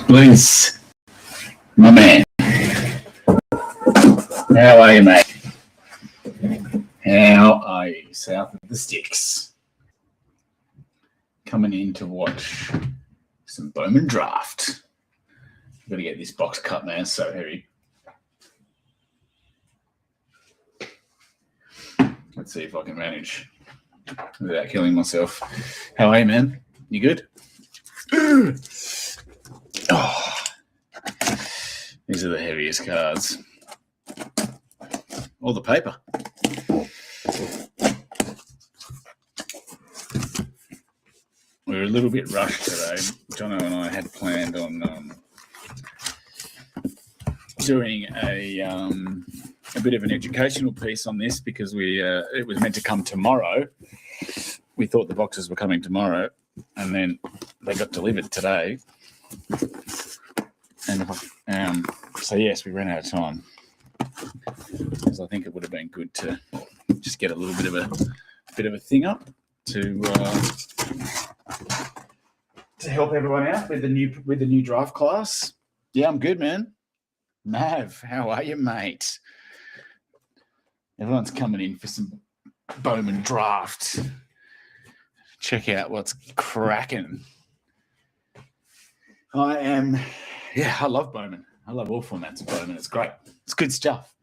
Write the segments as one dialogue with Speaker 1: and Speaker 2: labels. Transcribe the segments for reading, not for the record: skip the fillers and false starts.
Speaker 1: Please, my man. How are you, mate? How are you, south of the sticks? Coming in to watch some Bowman draft. I've got to get this box cut, man. It's so heavy. Let's see if I can manage without killing myself. How are you, man? You good? Oh, these are the heaviest cards. All the paper. We were a little bit rushed today. Jono and I had planned on doing a bit of an educational piece on this because it was meant to come tomorrow. We thought the boxes were coming tomorrow, and then they got delivered today. And so yes, we ran out of time because I think it would have been good to just get a little bit of a thing up to help everyone out with the new draft class. Yeah, I'm good, man. Mav, how are you, mate? Everyone's coming in for some Bowman draft. Check out what's cracking. I love Bowman. I love all formats of Bowman. It's great. It's good stuff.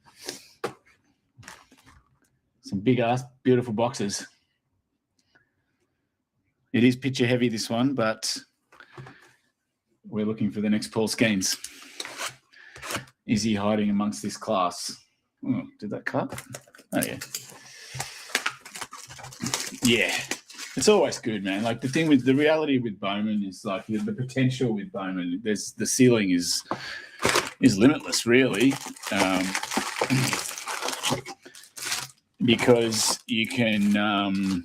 Speaker 1: Some big ass, beautiful boxes. It is picture heavy, this one, but we're looking for the next Paul Skeens. Is he hiding amongst this class? Oh, did that cut? Oh, yeah. Yeah. It's always good, man. Like the reality with Bowman is like the potential with Bowman. The ceiling is limitless, really, because you can,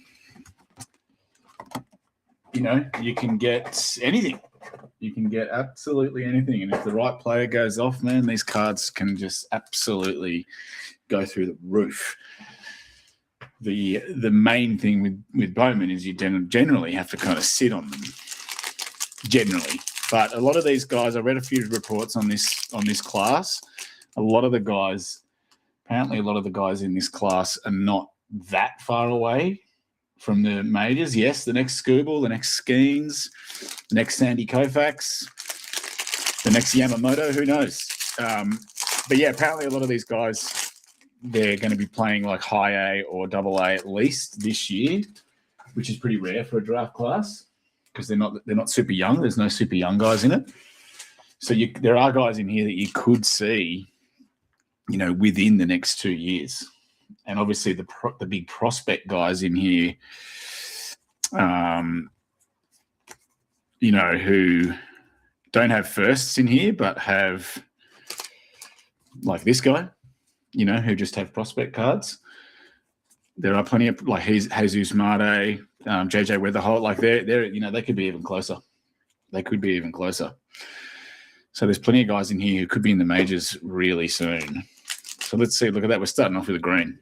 Speaker 1: you can get anything. You can get absolutely anything, and if the right player goes off, man, these cards can just absolutely go through the roof. The main thing with Bowman is you generally have to kind of sit on them, generally. But a lot of these guys, I read a few reports on this class. Apparently a lot of the guys in this class are not that far away from the majors. Yes, the next Scooble, the next Skeens, the next Sandy Koufax, the next Yamamoto, who knows? But yeah, apparently a lot of these guys, they're going to be playing like high A or double A at least this year, which is pretty rare for a draft class because they're not super young. There's no super young guys in it. So there are guys in here that you could see, within the next 2 years. And obviously the big prospect guys in here, who don't have firsts in here, but have like this guy, who just have prospect cards. There are plenty of like Jesus Marte, JJ Weatherholt, like they're they could be even closer. They could be even closer. So there's plenty of guys in here who could be in the majors really soon. So let's see. Look at that. We're starting off with a green.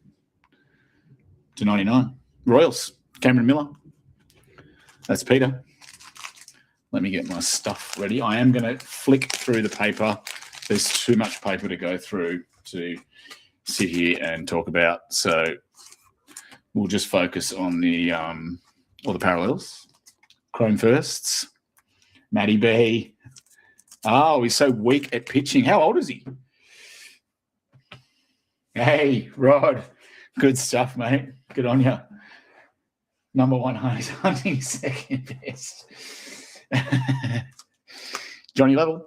Speaker 1: To 99. Royals. Cameron Miller. That's Peter. Let me get my stuff ready. I am going to flick through the paper. There's too much paper to go through to sit here and talk about. So we'll just focus on all the parallels. Chrome firsts. Matty B. Oh, he's so weak at pitching. How old is he? Hey, Rod. Good stuff, mate. Good on you. Number one hunting, second best. Johnny Level.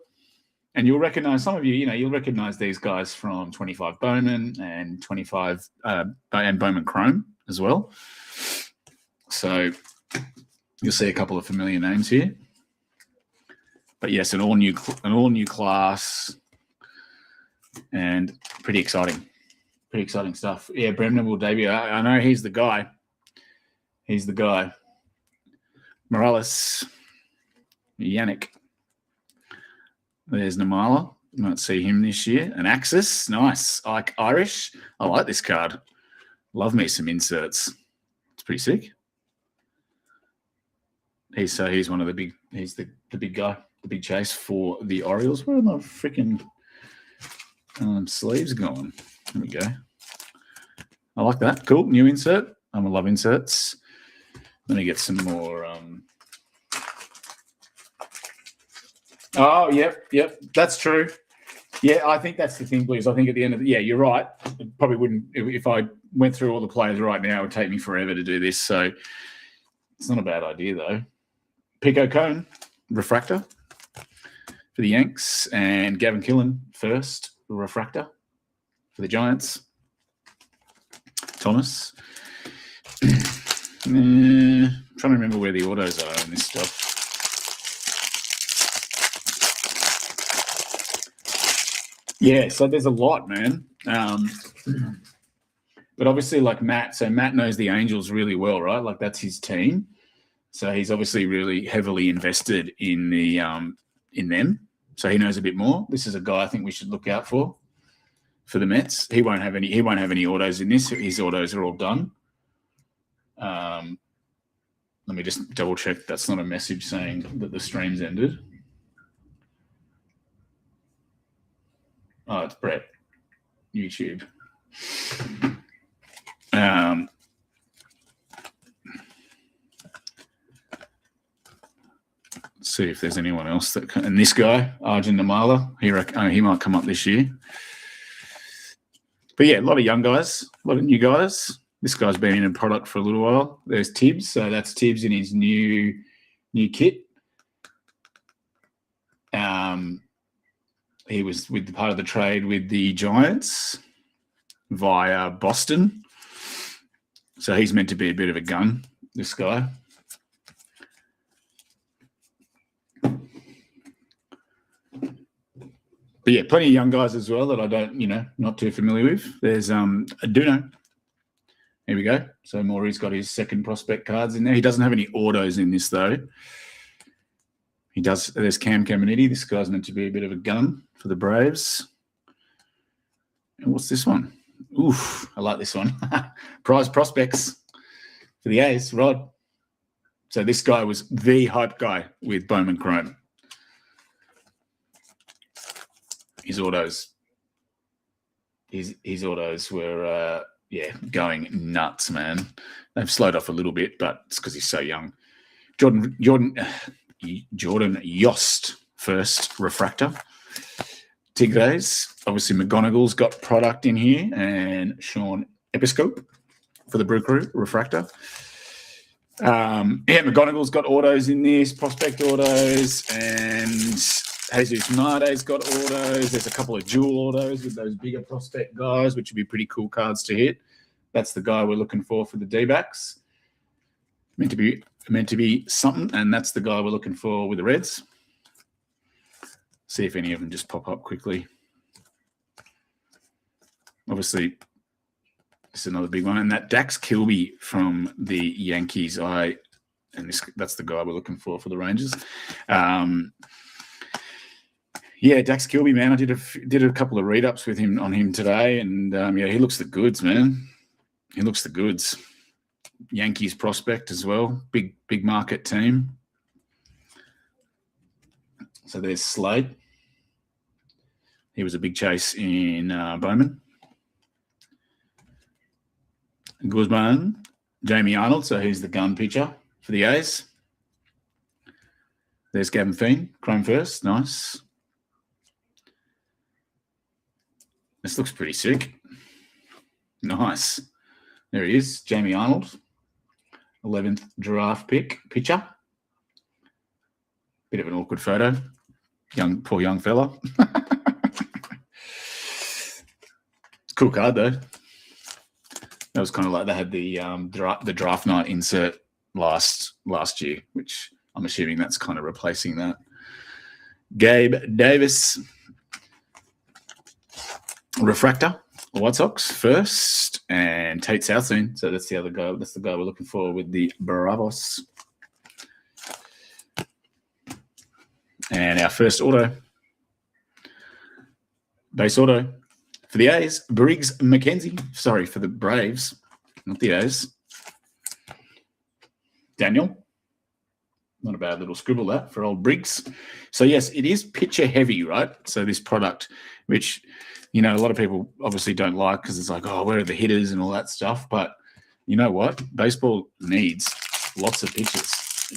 Speaker 1: And you'll recognize, some of you, you'll recognize these guys from 25 Bowman and 25 and Bowman Chrome as well. So you'll see a couple of familiar names here. But yes, an all new class, and pretty exciting. Pretty exciting stuff. Yeah, Bremner will debut. I know he's the guy. He's the guy. Morales, Yannick. There's Namala. You might see him this year. An Axis. Nice. Irish. I like this card. Love me some inserts. It's pretty sick. He's one of the big. He's the big guy, the big chase for the Orioles. Where are my freaking sleeves going? There we go. I like that. Cool. New insert. I love inserts. Let me get some more. Oh, yep. That's true. Yeah, I think that's the thing, Blues. I think at the end of you're right. It probably wouldn't, if I went through all the players right now, it would take me forever to do this. So it's not a bad idea, though. Pico Cone, refractor for the Yanks, and Gavin Killen, first refractor for the Giants. Thomas. Trying to remember where the autos are in this stuff. Yeah, so there's a lot, man. But obviously, like Matt, so Matt knows the Angels really well, right? Like that's his team. So he's obviously really heavily invested in the in them. So he knows a bit more. This is a guy I think we should look out for the Mets. He won't have any autos in this. His autos are all done. Let me just double check that's not a message saying that the stream's ended. Oh, it's Brett. YouTube. Let's see if there's anyone else that can. And this guy, Arjun Namala, he might come up this year. But yeah, a lot of young guys, a lot of new guys. This guy's been in a product for a little while. There's Tibbs, so that's Tibbs in his new kit. He was with the part of the trade with the Giants via Boston. So he's meant to be a bit of a gun, this guy. But yeah, plenty of young guys as well that I don't, not too familiar with. There's Aduno. Here we go. So Maury's got his second prospect cards in there. He doesn't have any autos in this, though. He does. There's Cam Caminiti. This guy's meant to be a bit of a gun for the Braves. And what's this one? Oof, I like this one. Prize prospects for the A's, Rod. So this guy was the hype guy with Bowman Chrome. His autos were, going nuts, man. They've slowed off a little bit, but it's because he's so young. Jordan Yost, first refractor. Tigres, obviously McGonagall's got product in here, and Sean Episcope for the Brew Crew refractor. McGonagall's got autos in this, prospect autos, and Jesus Marde's got autos. There's a couple of dual autos with those bigger prospect guys, which would be pretty cool cards to hit. That's the guy we're looking for the D-backs. Meant to be something, and that's the guy we're looking for with the Reds. See if any of them just pop up quickly. Obviously, this is another big one, and that Dax Kilby from the Yankees. That's the guy we're looking for the Rangers. Dax Kilby, man. I did a couple of read-ups with him on him today, and he looks the goods, man. He looks the goods. Yankees prospect as well. Big market team. So there's Slade. He was a big chase in Bowman. Guzman, Jamie Arnold. So he's the gun pitcher for the A's. There's Gavin Feen, Chrome first. Nice. This looks pretty sick. Nice. There he is, Jamie Arnold. 11th draft pick, pitcher. Bit of an awkward photo. Poor young fella. Cool card, though. That was kind of like they had the draft night insert last year, which I'm assuming that's kind of replacing that. Gabe Davis. Refractor, White Sox first, and Tate Southseen. So that's the other guy. That's the guy we're looking for with the Bravos. And our first auto, base auto for the A's, Briggs McKenzie. Sorry, for the Braves, not the A's. Daniel. Not a bad little scribble that for old Briggs. So yes, it is pitcher heavy, right? So this product, which, you know, a lot of people obviously don't like because it's like, oh, where are the hitters and all that stuff. But you know what? Baseball needs lots of pitchers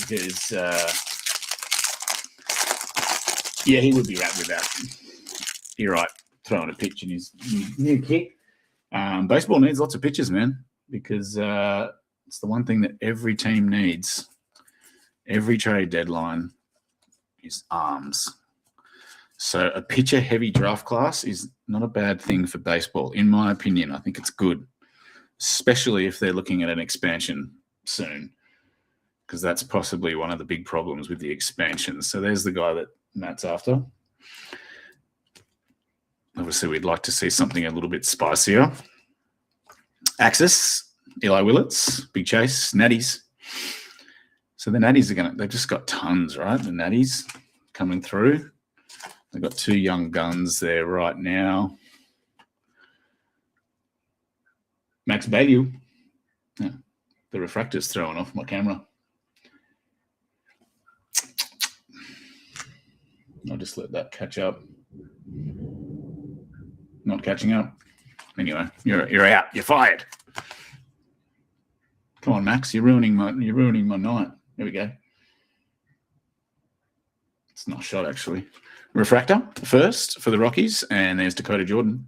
Speaker 1: because, yeah, he would be wrapped with that. You're right, throwing a pitch in his new kick. Baseball needs lots of pitchers, man, because it's the one thing that every team needs. Every trade deadline is arms. So a pitcher-heavy draft class is not a bad thing for baseball, in my opinion. I think it's good, especially if they're looking at an expansion soon, because that's possibly one of the big problems with the expansion. So there's the guy that Matt's after. Obviously, we'd like to see something a little bit spicier. Axis, Eli Willits, Big Chase, Natties. So the Natties are they've just got tons, right? The Natties coming through. They've got two young guns there right now. Max Bailey. Yeah, the refractor's throwing off my camera. I'll just let that catch up. Not catching up. Anyway, you're out. You're fired. Come on, Max. You're ruining my night. There we go. It's not a shot, actually. Refractor first for the Rockies, and there's Dakota Jordan.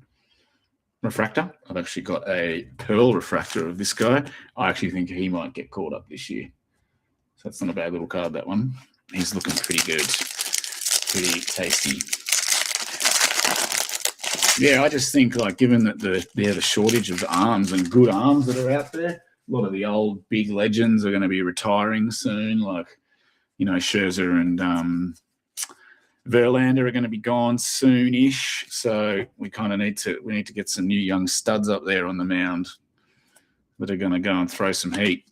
Speaker 1: Refractor. I've actually got a pearl refractor of this guy. I actually think he might get called up this year. So that's not a bad little card, that one. He's looking pretty good. Pretty tasty. Yeah, I just think, like, given that the shortage of arms and good arms that are out there, a lot of the old big legends are going to be retiring soon. Like, you know, Scherzer and Verlander are going to be gone soon-ish. So we kind of need to get some new young studs up there on the mound that are going to go and throw some heat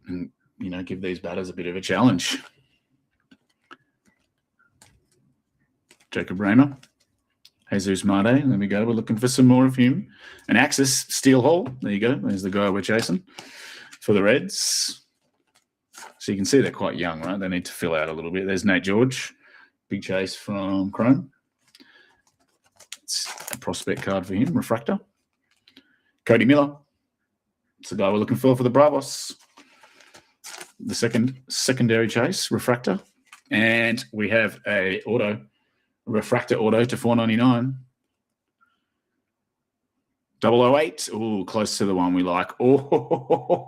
Speaker 1: and, you know, give these batters a bit of a challenge. Jacob Raymer, Jesus Marte. There we go. We're looking for some more of him. And Axis, Steel Hall. There you go. There's the guy we're chasing for the Reds. So you can see they're quite young, right? They need to fill out a little bit. There's Nate George. Big chase from Chrome. It's a prospect card for him. Refractor. Cody Miller. It's the guy we're looking for the Bravos. The secondary chase. Refractor. And we have a refractor auto to $4.99. 008. Oh, close to the one we like. Oh,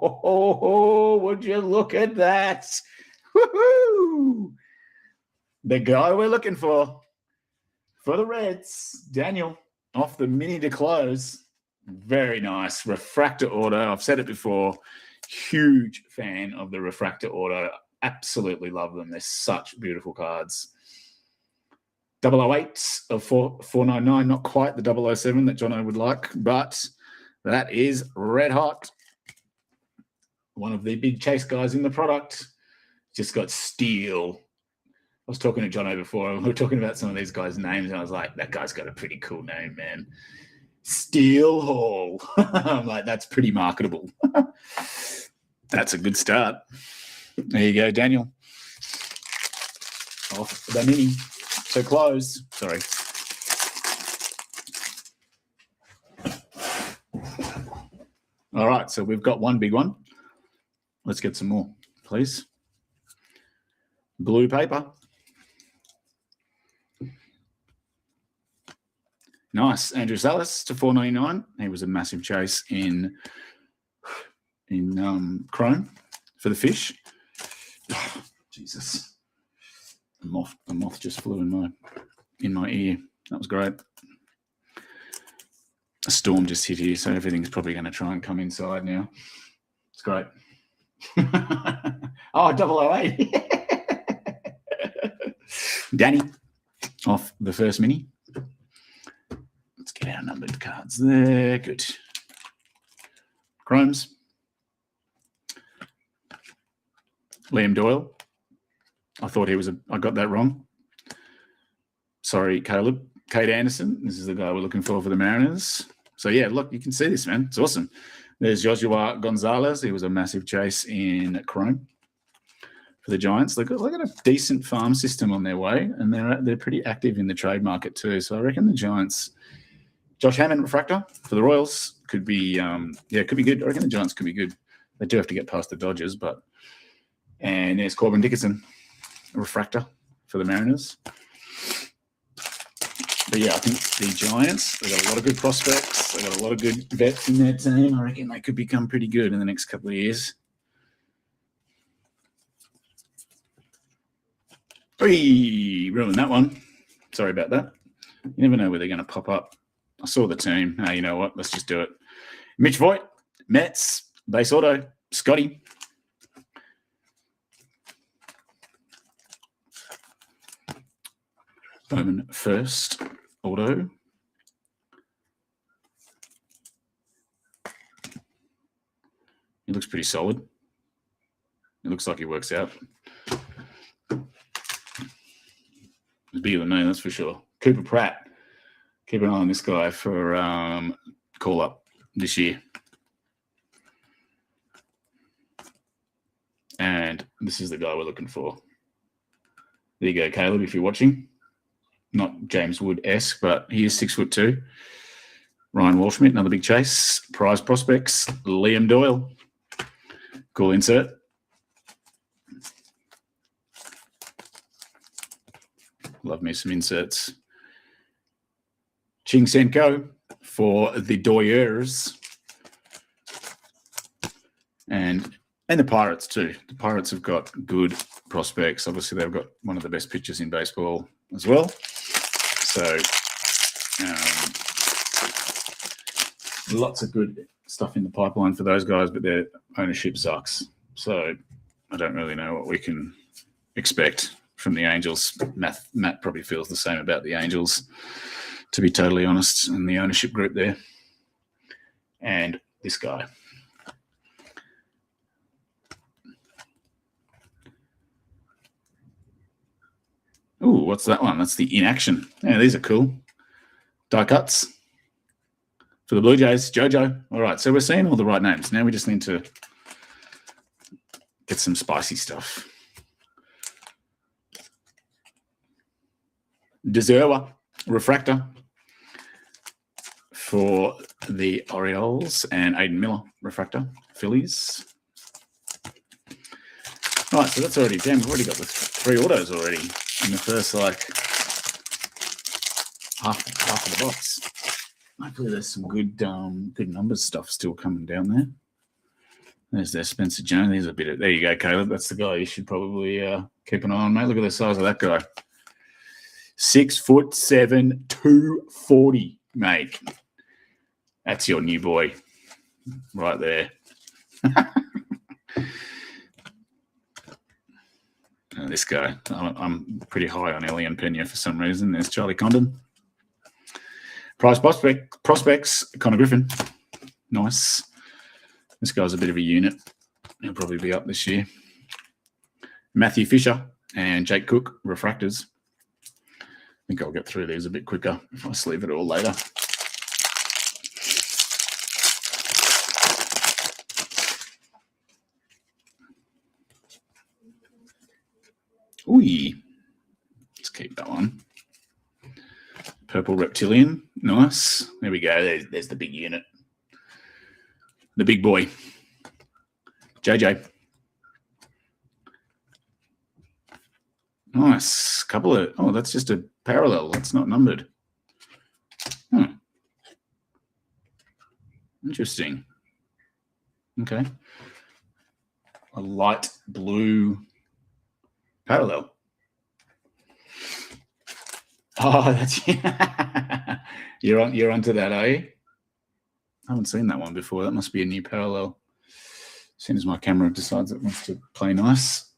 Speaker 1: would you look at that? Woohoo! The guy we're looking for the Reds, Daniel, off the mini to close. Very nice. Refractor auto. I've said it before. Huge fan of the refractor auto. Absolutely love them. They're such beautiful cards. 008 of $4.99, not quite the 007 that Jono would like, but that is red hot. One of the big chase guys in the product. Just got steel. I was talking to Jono before. We were talking about some of these guys' names, and I was like, that guy's got a pretty cool name, man. Steel Hall. I'm like, that's pretty marketable. That's a good start. There you go, Daniel. Off the mini. So close. Sorry. All right, so we've got one big one. Let's get some more, please. Blue paper. Nice. Andrew Salas to $4.99. He was a massive chase in Chrome for the fish. Oh, Jesus. The moth just flew in my ear. That was great. A storm just hit here, so everything's probably going to try and come inside now. It's great. Oh, 008. Danny off the first mini. Let's get our numbered cards there. Good. Chromes. Liam Doyle. I thought I got that wrong. Sorry, Caleb. Kate Anderson. This is the guy we're looking for the Mariners. So, yeah, look, you can see this, man. It's awesome. There's Joshua Gonzalez. He was a massive chase in Chrome for the Giants. They've got a decent farm system on their way, and they're pretty active in the trade market too. So I reckon the Giants. Josh Hammond refractor for the Royals could be could be good. I reckon the Giants could be good. They do have to get past the Dodgers, and there's Corbin Dickerson, a refractor for the Mariners. But yeah, I think the Giants, they've got a lot of good prospects. They've got a lot of good vets in their team. I reckon they could become pretty good in the next couple of years. Ruined that one. Sorry about that. You never know where they're going to pop up. I saw the team. You know what? Let's just do it. Mitch Voigt, Mets, base auto, Scotty. Bowman first auto. He looks pretty solid. It looks like he works out. He's bigger than me, that's for sure. Cooper Pratt. Keep an eye on this guy for call-up this year. And this is the guy we're looking for. There you go, Caleb, if you're watching. Not James Wood-esque, but he is 6'2". Ryan Walschmidt, another big chase. Prize prospects, Liam Doyle. Cool insert. Love me some inserts. Ching Senko for the Doyers. And the Pirates too. The Pirates have got good prospects. Obviously, they've got one of the best pitchers in baseball as well. So lots of good stuff in the pipeline for those guys, but their ownership sucks. So I don't really know what we can expect from the Angels. Matt probably feels the same about the Angels, to be totally honest, and the ownership group there. And this guy. Ooh, what's that one? That's the inaction. Yeah, these are cool. Die cuts for the Blue Jays. Jojo. All right, so we're seeing all the right names. Now we just need to get some spicy stuff. Deserva, refractor for the Orioles, and Aiden Miller, refractor, Phillies. All right, so that's already damn. We've already got the 3 autos already in the first half of the box. Hopefully, there's some good numbers stuff still coming down there. There's their Spencer Jones. There's a bit of, there you go, Caleb. That's the guy you should probably keep an eye on, mate. Look at the size of that guy. 6'7", 240, mate. That's your new boy right there. This guy, I'm pretty high on Elian Pena for some reason. There's Charlie Condon. Prize prospects, Connor Griffin. Nice. This guy's a bit of a unit. He'll probably be up this year. Matthew Fisher and Jake Cook, refractors. I think I'll get through these a bit quicker if I sleeve it all later. Ooh, let's keep that one. Purple Reptilian, nice. There we go. There's the big unit. The big boy. JJ. Nice. Couple of, oh, that's just a parallel. That's not numbered. Interesting. Okay. A light blue parallel. Oh, that's you're onto that, are you? I haven't seen that one before. That must be a new parallel. As soon as my camera decides it wants to play nice.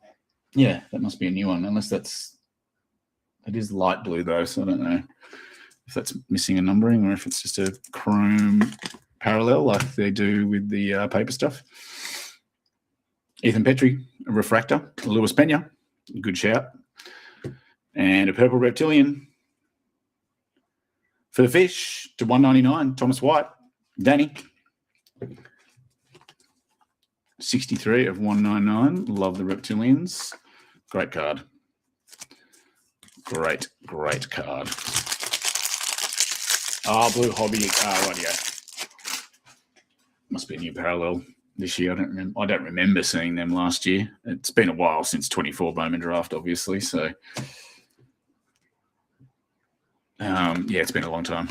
Speaker 1: Yeah, that must be a new one, unless it is light blue though, so I don't know if that's missing a numbering or if it's just a chrome parallel like they do with the paper stuff. Ethan Petrie, a refractor. Luis Pena, good shout. And a purple reptilian for the fish to 199. Thomas White, Danny. 63 of 199. Love the Reptilians. Great card. Great card. Oh, Blue Hobby. Rightio. Must be a new parallel this year. I don't remember seeing them last year. It's been a while since 24 Bowman draft, obviously. So, yeah, it's been a long time.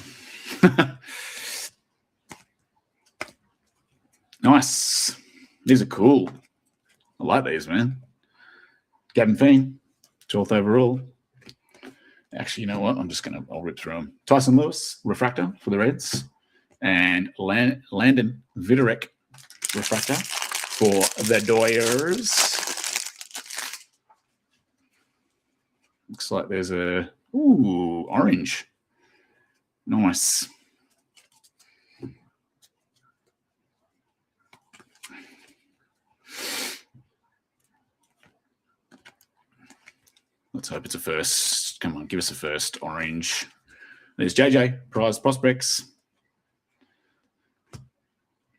Speaker 1: Nice. These are cool. I like these, man. Gavin Fiend, 12th overall. Actually, you know what? I'll rip through them. Tyson Lewis, Refractor for the Reds. And Landon Vidarek, Refractor for the Doyers. Looks like there's a orange. Nice. Let's hope it's a first. Come on, give us a first orange. There's JJ, Prize Prospects.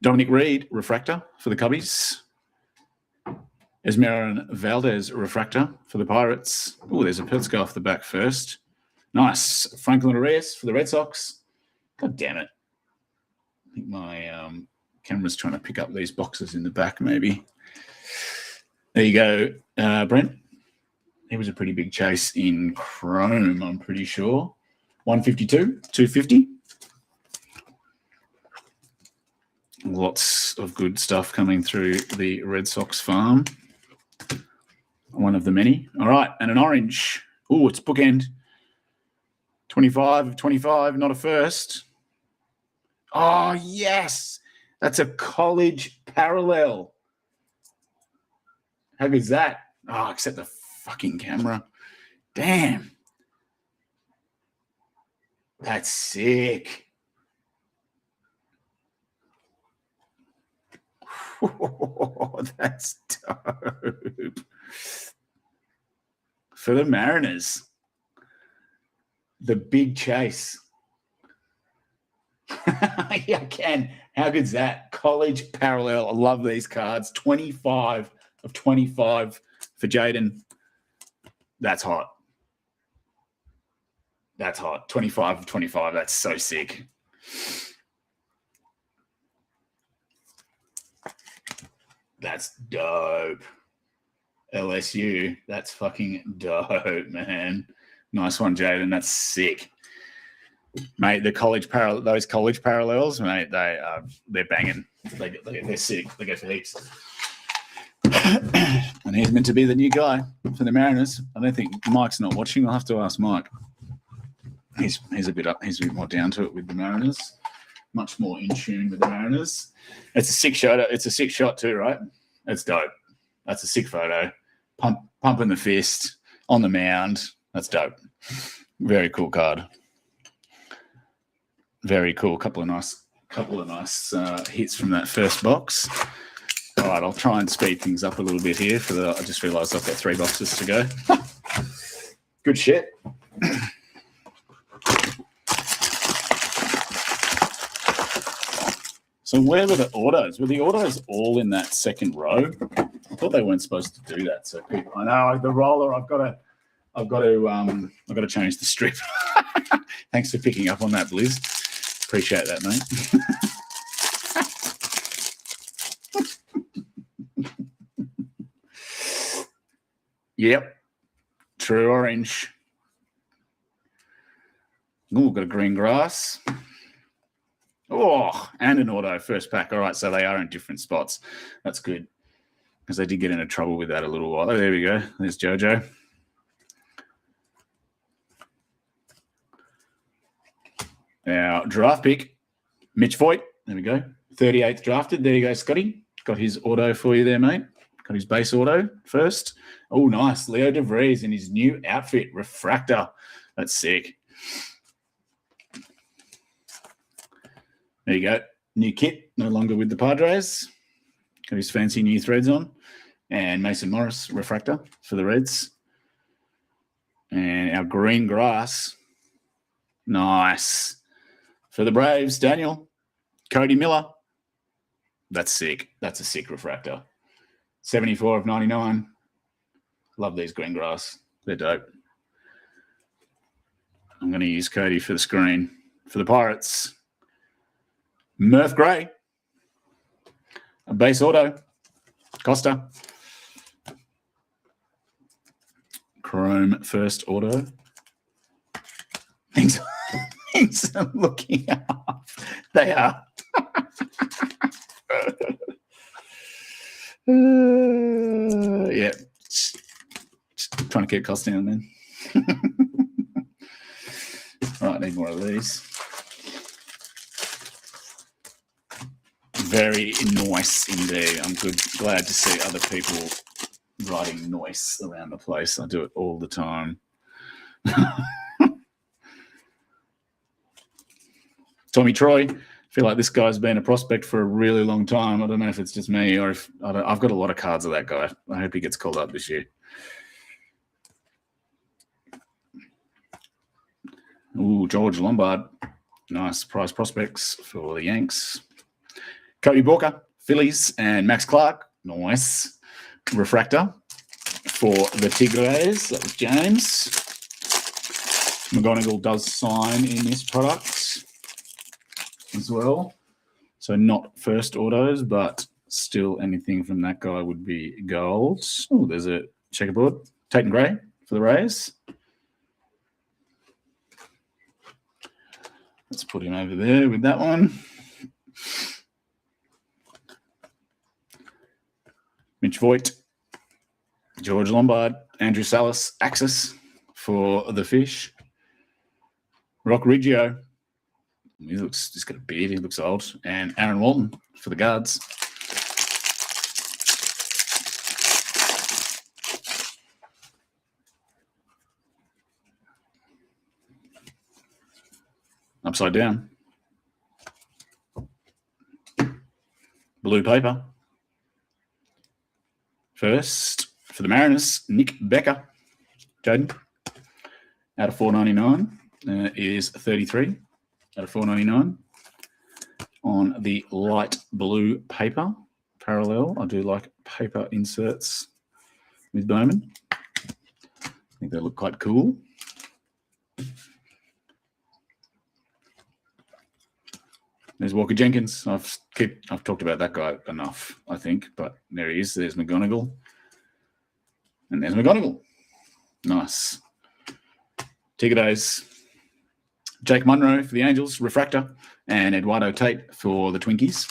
Speaker 1: Dominic Reed, Refractor for the Cubbies. Esmeron Valdez, Refractor for the Pirates. Oh, there's a Peltzko off the back first. Nice. Franklin Arias for the Red Sox. God damn it. I think my camera's trying to pick up these boxes in the back, maybe. There you go, Brent. He was a pretty big chase in Chrome, I'm pretty sure. 152, 250. Lots of good stuff coming through the Red Sox farm. One of the many. All right, and an orange. Oh, it's bookend. 25 of 25, not a first. Oh, yes. That's a college parallel. How good is that? Oh, except the fucking camera. Damn. That's sick. Oh, that's dope. For the Mariners, the big chase. Yeah, I can. How good's that? College parallel. I love these cards. 25 of 25 for Jaden. That's hot. That's hot. 25 of 25. That's so sick. That's dope. LSU. That's fucking dope, man. Nice one, Jaden. That's sick. Mate, those college parallels, mate, they're banging. They're sick. They go for heaps. And he's meant to be the new guy for the Mariners. I don't think Mike's not watching. I'll have to ask Mike. He's a bit up. He's a bit more down to it with the Mariners. Much more in tune with the Mariners. It's a sick shot. It's a sick shot too, right? It's dope. That's a sick photo. Pumping the fist on the mound. That's dope. Very cool card. Very cool. Couple of nice hits from that first box. All right, I'll try and speed things up a little bit here. I just realised I've got 3 boxes to go. Good shit. So where were the autos? Were the autos all in that second row? I thought they weren't supposed to do that. So I know the roller. I've got to change the strip. Thanks for picking up on that, Blizz. Appreciate that, mate. Yep. True orange. Oh, got a green grass. Oh, and an auto first pack. All right, so they are in different spots. That's good because they did get into trouble with that a little while. Oh, there we go. There's JoJo. Now, draft pick, Mitch Voigt. There we go. 38th drafted. There you go, Scotty. Got his auto for you there, mate. Got his base auto first. Oh, nice. Leo DeVries in his new outfit, Refractor. That's sick. There you go. New kit, no longer with the Padres. Got his fancy new threads on. And Mason Morris, Refractor for the Reds. And our green grass. Nice. For the Braves, Daniel. Cody Miller. That's sick. That's a sick Refractor. 74 of 99. Love these green grass. They're dope. I'm going to use Cody for the screen. For the Pirates, Murph Gray. A base auto. Costa. Chrome first auto. Things are looking up. They are. Yeah. Just trying to keep costs down, man. Right, need more of these. Very nice indeed. I'm glad to see other people writing noise around the place. I do it all the time. Tommy Troy. I feel like this guy's been a prospect for a really long time. I don't know if it's just me or if I've got a lot of cards of that guy. I hope he gets called up this year. Ooh, George Lombard. Nice prize prospects for the Yanks. Cody Walker, Phillies, and Max Clark. Nice. Refractor for the Tigres. That was James. McGonigal does sign in this product as well. So not first autos, but still anything from that guy would be gold. Oh, there's a checkerboard. Tatum Gray for the Rays. Let's put him over there with that one. Mitch Voigt, George Lombard, Andrew Salas, Axis for the Fish. Rock Riggio. He's got a beard, he looks old. And Aaron Walton for the Guards. Upside down. Blue paper. First, for the Mariners, Nick Becker. Jaden. Out of 499 is 33. Out of 499. On the light blue paper. Parallel. I do like paper inserts with Bowman. I think they look quite cool. There's Walker Jenkins. I've talked about that guy enough, I think, but there he is. There's McGonigal. And there's McGonigal. Nice. Tigres. Jake Munro for the Angels, Refractor, and Eduardo Tate for the Twinkies.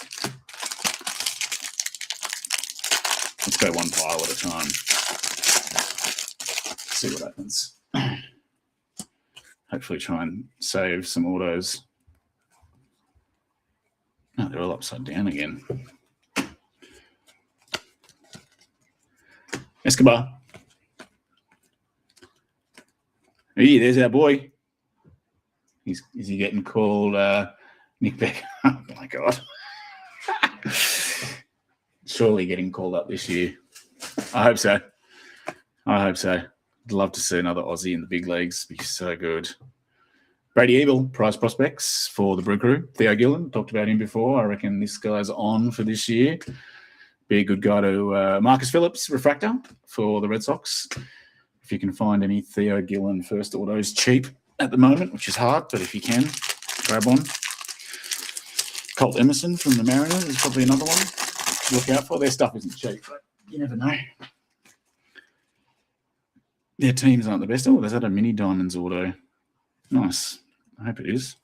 Speaker 1: Let's go one pile at a time. See what happens. Hopefully try and save some autos. Oh, they're all upside down again. Escobar. Hey, there's our boy. Is he getting called Nick Beck? Oh, my God. Surely getting called up this year. I hope so. I'd love to see another Aussie in the big leagues. It'd be so good. Brady Ebel, prize prospects for the Brew Crew. Theo Gillen, talked about him before. I reckon this guy's on for this year. Be a good guy to Marcus Phillips, Refractor for the Red Sox. If you can find any Theo Gillen first autos cheap at the moment, which is hard, but if you can, grab one. Colt Emerson from the Mariners is probably another one to look out for. Their stuff isn't cheap, but you never know. Their teams aren't the best. Oh, there's that a mini diamonds auto. Nice. I hope it is.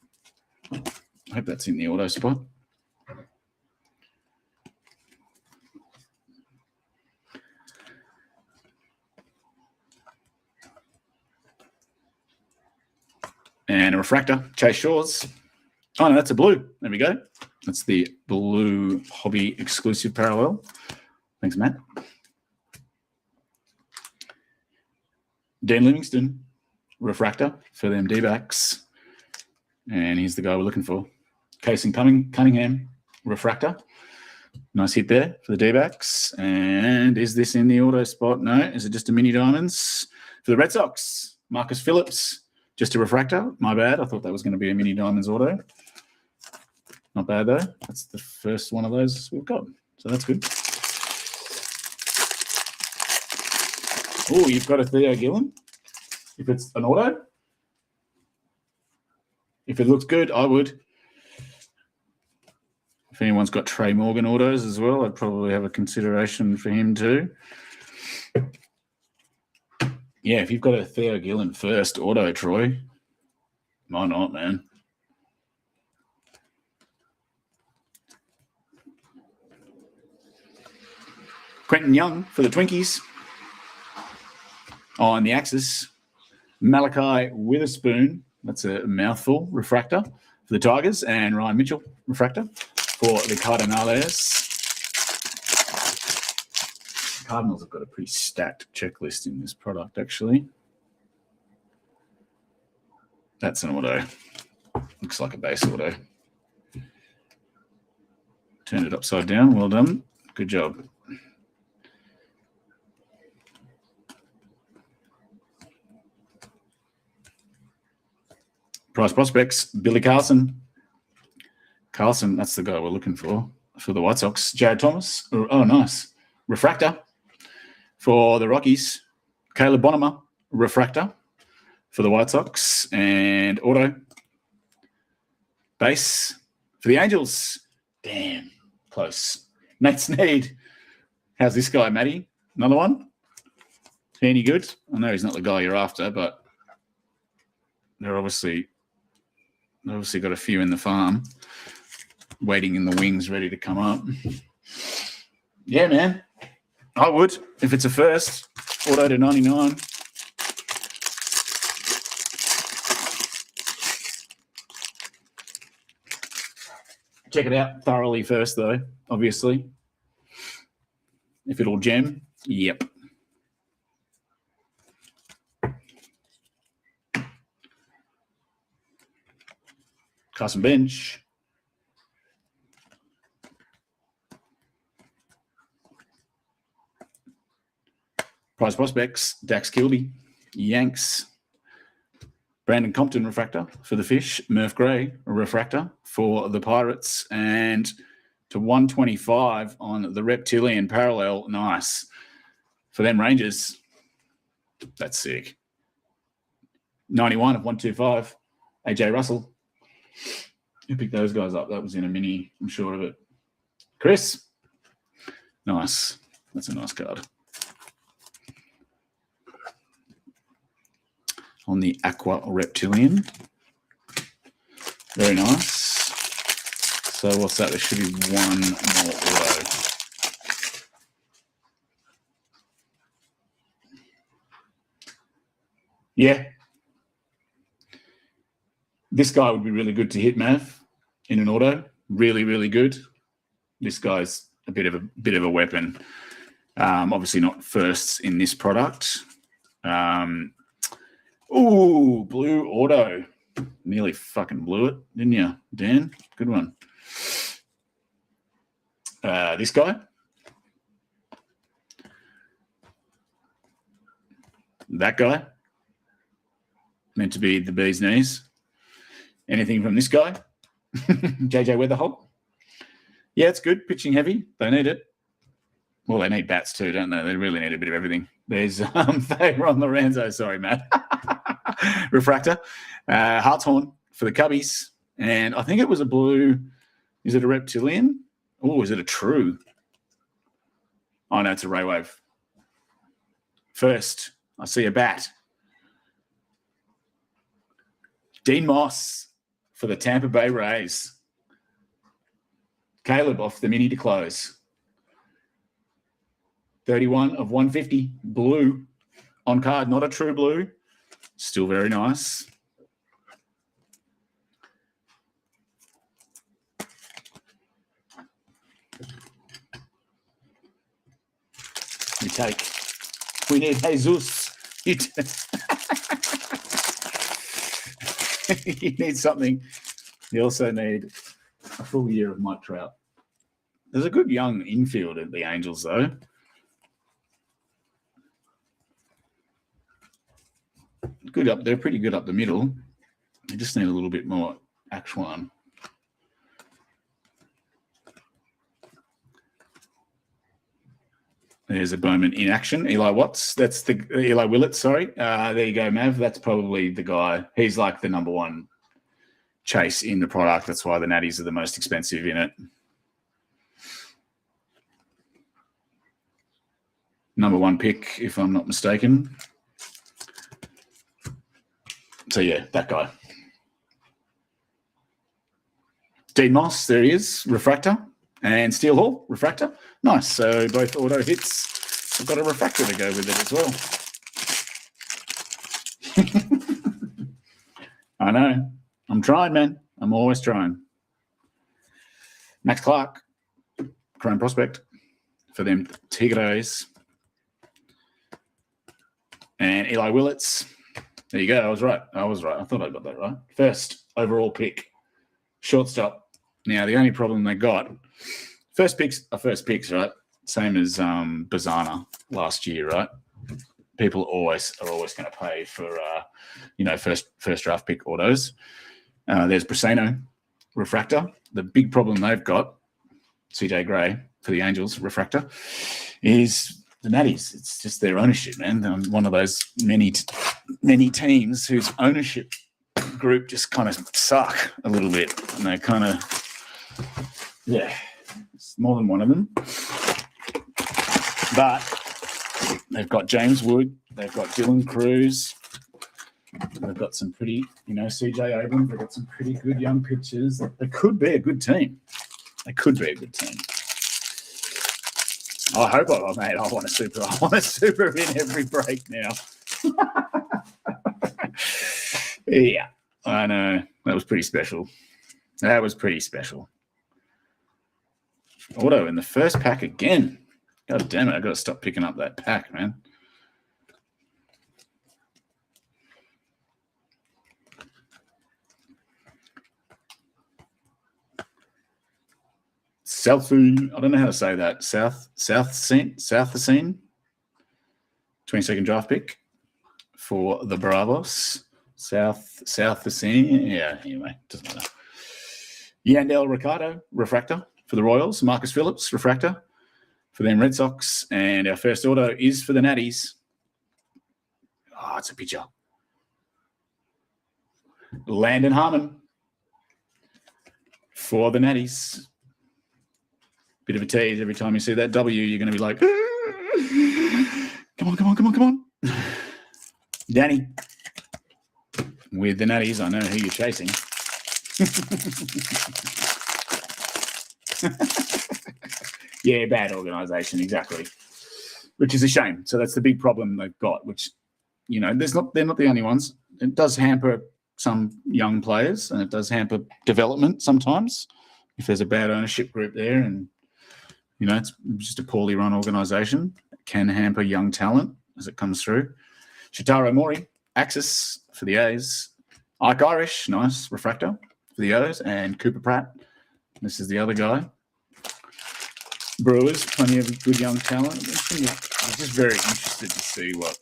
Speaker 1: I hope that's in the auto spot. And a refractor, Chase Shaw's. Oh, no, that's a blue. There we go. That's the blue hobby exclusive parallel. Thanks, Matt. Dan Livingston, refractor for them D-backs. And here's the guy we're looking for. Casey Cunningham, refractor. Nice hit there for the D-backs. And is this in the auto spot? No. Is it just a mini diamonds? For the Red Sox, Marcus Phillips, just a refractor. My bad. I thought that was going to be a mini diamonds auto. Not bad, though. That's the first one of those we've got. So that's good. Oh, you've got a Theo Gillen. If it's an auto. If it looks good, I would. If anyone's got Trey Morgan autos as well, I'd probably have a consideration for him too. Yeah, if you've got a Theo Gillen first auto, Troy, why not, man? Quentin Young for the Twinkies. On the Axis, Malachi Witherspoon, that's a mouthful, refractor for the Tigers, and Ryan Mitchell, refractor for the Cardinals. The Cardinals have got a pretty stacked checklist in this product, actually. That's an auto. Looks like a base auto. Turned it upside down. Well done. Good job. Prize prospects, Billy Carlson. Carlson, that's the guy we're looking for the White Sox. Jared Thomas. Oh, nice. Refractor for the Rockies. Caleb Bonham, refractor for the White Sox. And auto. Base for the Angels. Damn, close. Nate Snead. How's this guy, Matty? Another one? Any good? I know he's not the guy you're after, but they're obviously got a few in the farm waiting in the wings ready to come up. Yeah, man. I would if it's a first. Auto to 99. Check it out thoroughly first, though, obviously. If it'll gem, yep. Carson Bench. Prize prospects, Dax Kilby, Yanks. Brandon Compton, refractor for the Fish. Murph Gray, refractor for the Pirates. And to 125 on the Reptilian parallel. Nice. For them Rangers. That's sick. 91 of 125. AJ Russell. You picked those guys up. That was in a mini. I'm sure of it. Chris. Nice. That's a nice card. On the Aqua Reptilian. Very nice. So what's that? There should be one more auto. Yeah. This guy would be really good to hit, Mav, in an auto. Really, really good. This guy's a bit of a weapon. Obviously not firsts in this product. Ooh, blue auto. Nearly fucking blew it, didn't you, Dan? Good one. This guy. That guy. Meant to be the bee's knees. Anything from this guy? JJ Weatherholt. Yeah, it's good. Pitching heavy. They need it. Well, they need bats too, don't they? They really need a bit of everything. There's Ron Lorenzo. Sorry, Matt. Refractor. Hartshorn for the Cubbies. And I think it was a blue. Is it a Reptilian? Oh, is it a true? Oh, no, it's a Ray Wave. First, I see a bat. Dean Moss for the Tampa Bay Rays. Caleb off the mini to close. 31 of 150. Blue on card. Not a true blue. Still very nice. You take. We need Jesus. You need something. You also need a full year of Mike Trout. There's a good young infield at the Angels, though. Good up. They're pretty good up the middle. They just need a little bit more action. There's a Bowman in action. Eli Watts. That's the Eli Willett. Sorry. There you go, Mav. That's probably the guy. He's like the number one chase in the product. That's why the natties are the most expensive in it. Number one pick, if I'm not mistaken. So yeah, that guy. Dean Moss, there he is, refractor, and Steel Hall, refractor. Nice. So both auto hits. I've got a refractor to go with it as well. I know. I'm trying, man. I'm always trying. Max Clark, Chrome Prospect for them Tigres. And Eli Willets. There you go. I was right. I thought I got that right. First overall pick. Shortstop. Now, the only problem they got, first picks are first picks, right? Same as Bazana last year, right? People are always going to pay for, first draft pick autos. There's Braseno, refractor. The big problem they've got, CJ Gray for the Angels, refractor, is the natties. It's just their ownership, man. They're one of those many teams whose ownership group just kind of suck a little bit, and they kind of, it's more than one of them. But they've got James Wood, they've got Dylan Cruz, they've got some pretty, CJ Abrams, they've got some pretty good young pitchers. They could be a good team. I hope mate. I want a super in every break now. Yeah, I know. That was pretty special. Auto in the first pack again. God damn it, I've got to stop picking up that pack, man. I don't know how to say that. South Scene, 22nd draft pick for the Bravos. South the Scene. Yeah, anyway, doesn't matter. Yandel Ricardo, refractor for the Royals. Marcus Phillips, refractor for them Red Sox. And our first auto is for the Natties. Oh, it's a pitcher. Landon Harmon for the Natties. Bit of a tease. Every time you see that W, you're going to be like, come on. Danny, with the Natties, I know who you're chasing. Yeah, bad organisation, exactly. Which is a shame. So that's the big problem they've got, which, they're not the only ones. It does hamper some young players, and it does hamper development sometimes if there's a bad ownership group there, and it's just a poorly run organisation. It can hamper young talent as it comes through. Shitaro Mori, Axis for the A's. Ike Irish, nice, refractor for the O's. And Cooper Pratt, this is the other guy. Brewers, plenty of good young talent. I'm just very interested to see what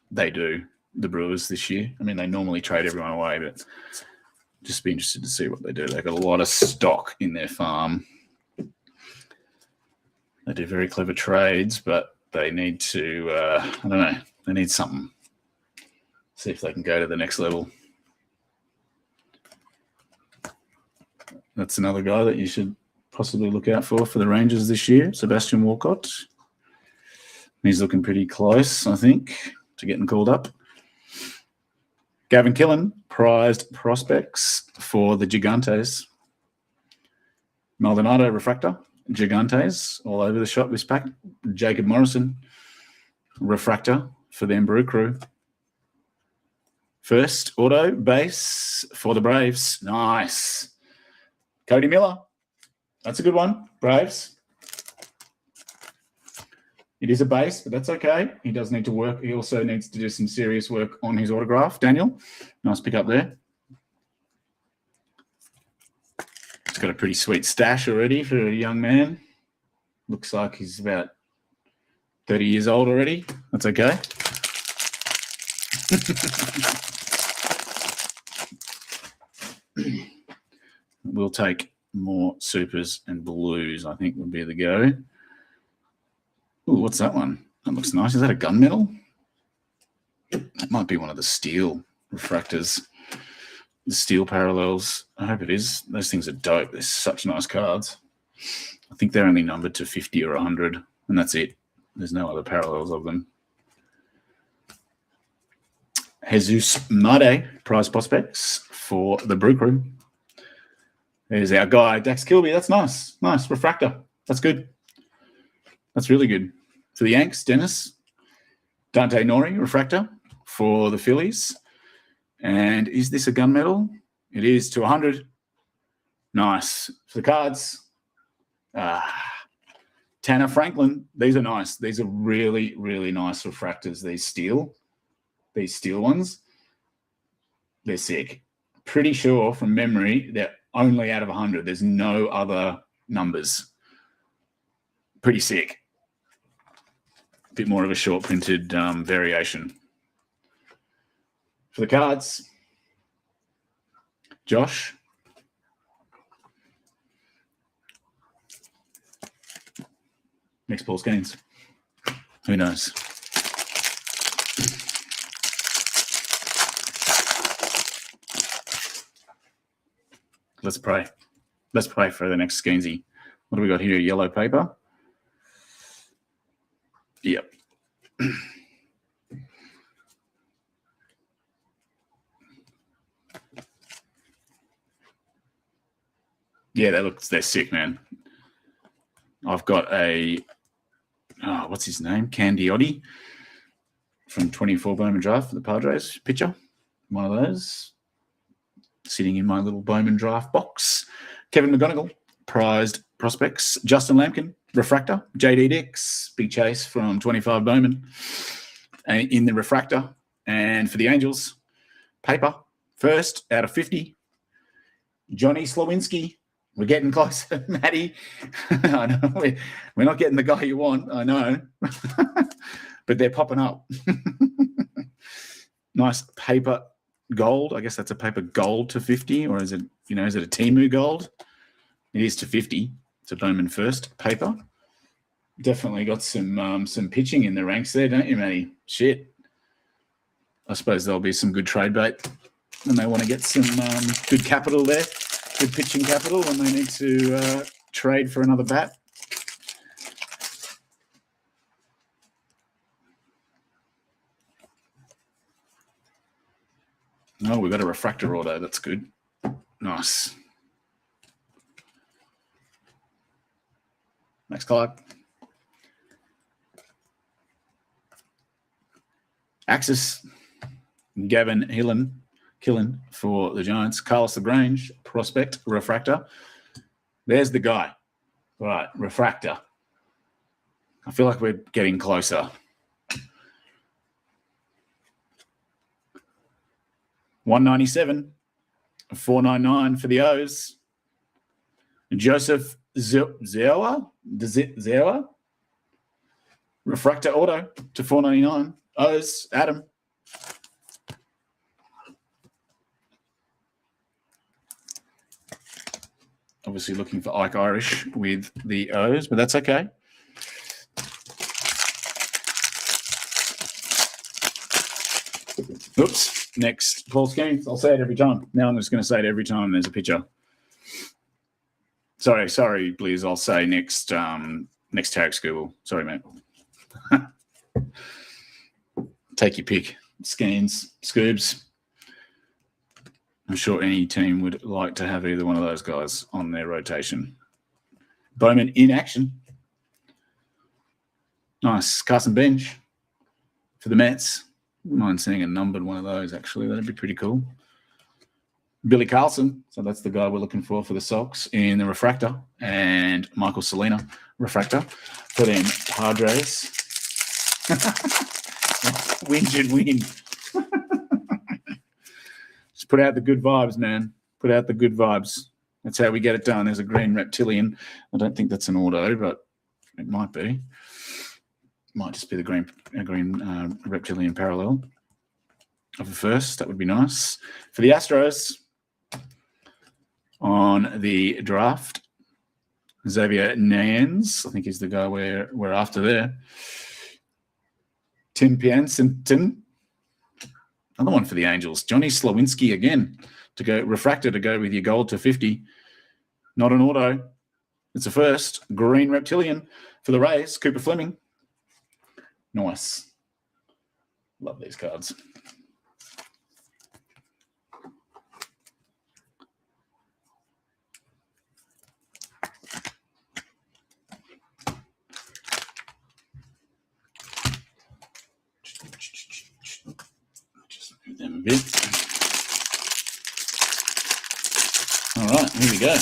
Speaker 1: they do, the Brewers, this year. I mean, they normally trade everyone away, but just be interested to see what they do. They've got a lot of stock in their farm. They do very clever trades, but they need to, I don't know, they need something. See if they can go to the next level. That's another guy that you should possibly look out for the Rangers this year, Sebastian Walcott. He's looking pretty close, I think, to getting called up. Gavin Killen, prized prospects for the Gigantes. Maldonado, refractor, Gigantes, all over the shop this pack. Jacob Morrison, refractor for the Brew Crew. First auto base for the Braves. Nice. Cody Miller. That's a good one. Braves. It is a base, but that's okay. He does need to work. He also needs to do some serious work on his autograph. Daniel, nice pick up there. He's got a pretty sweet stash already for a young man. Looks like he's about 30 years old already. That's okay. We'll take more supers and blues, I think, would be the go. Ooh, what's that one? That looks nice. Is that a gunmetal? That might be one of the steel refractors. The steel parallels. I hope it is. Those things are dope. They're such nice cards. I think they're only numbered to 50 or 100, and that's it. There's no other parallels of them. Jesus Made, prize prospects for the Brew Crew. There's our guy, Dax Kilby. That's nice. Nice. Refractor. That's good. That's really good. For the Yanks, Dennis. Dante Nori, refractor for the Phillies. And is this a gunmetal? It is to 100. Nice. For the Cards, Tanner Franklin. These are nice. These are really, really nice refractors. These steel ones, they're sick. Pretty sure from memory they're only out of 100. There's no other numbers. Pretty sick. A bit more of a short printed variation. For the Cards, Josh. Next Paul's Gaines. Who knows? Let's pray. Let's pray for the next Skeensy. What do we got here? Yellow paper. Yep. Yeah, they're sick, man. I've got a, what's his name? Candiotti from 24 Bowman Draft for the Padres pitcher. One of those. Sitting in my little Bowman Draft box. Kevin McGonigal, prized prospects. Justin Lampkin, refractor. JD Dix, big chase from 25 Bowman in the refractor. And for the Angels, paper, first out of 50. Johnny Slawinski. We're getting closer, Matty. I know we're not getting the guy you want, I know. But they're popping up. Nice paper gold. I guess that's a paper gold to 50, or is it, is it a Temu gold? It is to 50. It's a Bowman first paper. Definitely got some pitching in the ranks there, don't you, Matty? Shit. I suppose there'll be some good trade bait when they want to get some good capital there. Good pitching capital when they need to trade for another bat. Oh, we've got a refractor auto. That's good. Nice. Next card. Axis. Gavin Killen for the Giants. Carlos LaGrange, prospect, refractor. There's the guy. Right, refractor. I feel like we're getting closer. 197, 499 for the O's. Joseph Zewa, refractor auto to 499. O's, Adam. Obviously looking for Ike Irish with the O's, but that's okay. Oops. Next, Paul Skeens. I'll say it every time. Now I'm just going to say it every time there's a picture. Sorry, please. I'll say next Tarek Scooball. Sorry, mate. Take your pick. Skeens, Scoobs. I'm sure any team would like to have either one of those guys on their rotation. Bowman in action. Nice. Carson Bench for the Mets. Wouldn't mind seeing a numbered one of those, actually. That'd be pretty cool. Billy Carlson. So that's the guy we're looking for the Sox in the refractor. And Michael Selena, refractor for them Padres. Whinge and win. Just put out the good vibes, man. Put out the good vibes. That's how we get it done. There's a green reptilian. I don't think that's an auto, but it might be. Might just be the green reptilian parallel of the first. That would be nice. For the Astros, on the draft. Xavier Nans, I think is the guy we're after there. Tim Piansenton. Another one for the Angels. Johnny Slowinski again to go refractor to go with your gold to 50. Not an auto. It's a first. Green Reptilian for the Rays. Cooper Fleming. Nice. Love these cards. Just move them a bit. All right, here we go.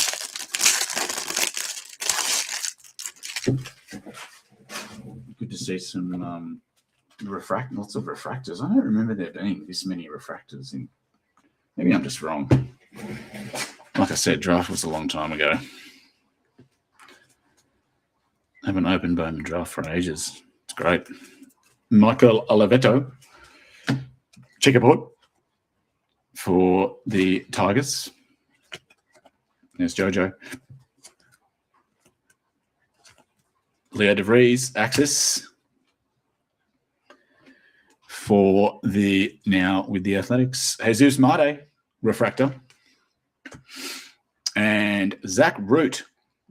Speaker 1: Good to see some lots of refractors. I don't remember there being this many refractors in. Maybe I'm just wrong. Like I said, draft was a long time ago. I haven't opened Bowman draft for ages. It's great. Michael Oliveto, checkerboard for the Tigers. There's Jojo. Leo DeVries, Axis for the now with the Athletics. Jesus Marte, refractor. And Zach Root.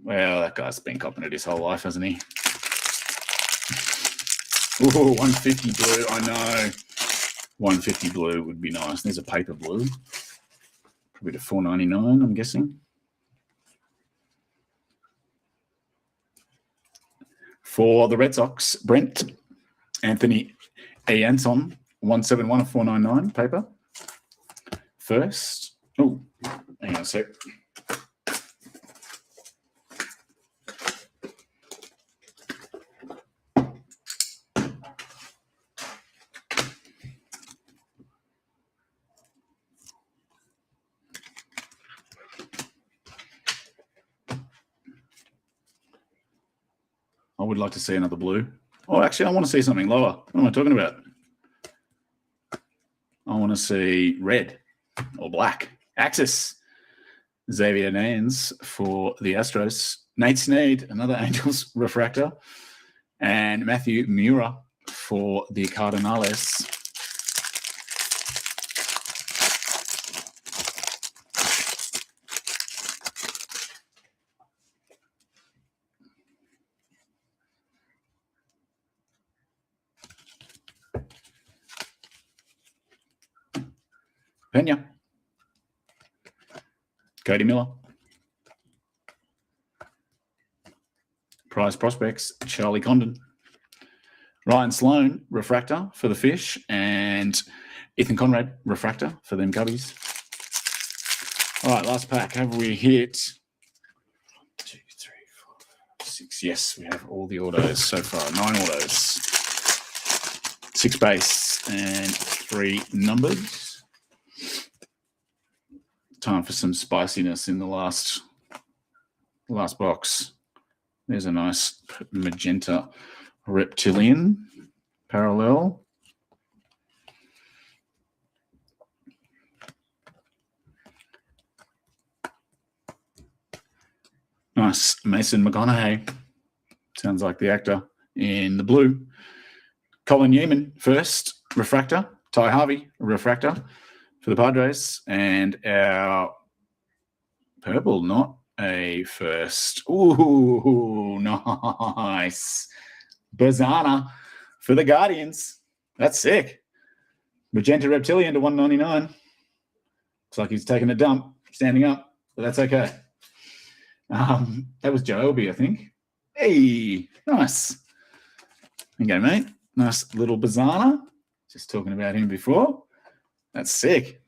Speaker 1: Well, that guy's been copping it his whole life, hasn't he? Ooh, 150 blue. I know. 150 blue would be nice. There's a paper blue. Probably to $4.99, I'm guessing. For the Red Sox, Brent Anthony Anson, 171 of 499 paper. First. Oh, hang on a sec. I would like to see another blue. Oh, actually, I want to see something lower. What am I talking about? I want to see red or black. Axis. Xavier Nans for the Astros. Nate Snead, another Angels refractor. And Matthew Mura for the Cardinals. Pena. Cody Miller. Prize Prospects, Charlie Condon. Ryan Sloan, refractor for the Fish. And Ethan Conrad, refractor for them Cubbies. All right, last pack. Have we hit 2, 3, 4, 6? Yes, we have all the autos so far. 9 autos. 6 base and 3 numbers. Time for some spiciness in the last box. There's a nice magenta reptilian parallel. Nice Mason McConaughey. Sounds like the actor in the blue. Colin Newman first, refractor. Ty Harvey, refractor for the Padres. And our purple, not a first. Ooh, nice. Bazana for the Guardians. That's sick. Magenta Reptilian to 199. Looks like he's taking a dump, standing up, but that's okay. That was Joe Elby, I think. Hey, nice. There you go, mate. Nice little Bazana. Just talking about him before. That's sick.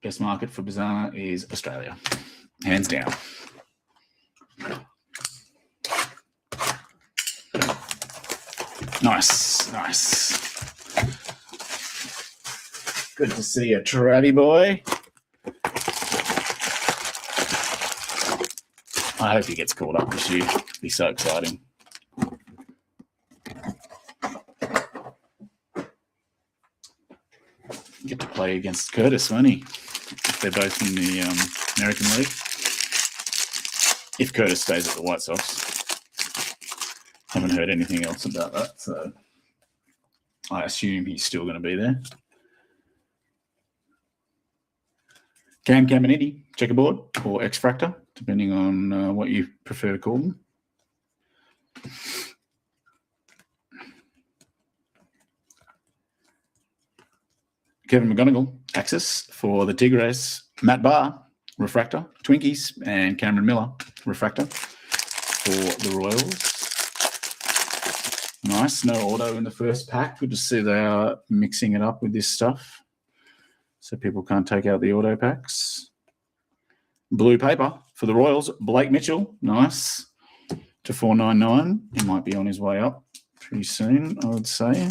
Speaker 1: Best market for Bazana is Australia. Hands down. Nice, nice. Good to see you, Travie boy. I hope he gets called up this year. It'd be so exciting. Get to play against Curtis, won't he? If they're both in the American League. If Curtis stays at the White Sox. Haven't heard anything else about that, so I assume he's still going to be there. Cam Caminiti, checkerboard or X-Fractor, depending on what you prefer to call them. Kevin McGonigal, Axis for the Tigres. Matt Barr, Refractor, Twinkies, and Cameron Miller, Refractor for the Royals. Nice, no auto in the first pack. Good to see they are mixing it up with this stuff so people can't take out the auto packs. Blue paper for the Royals, Blake Mitchell, nice, to 499. He might be on his way up pretty soon, I would say.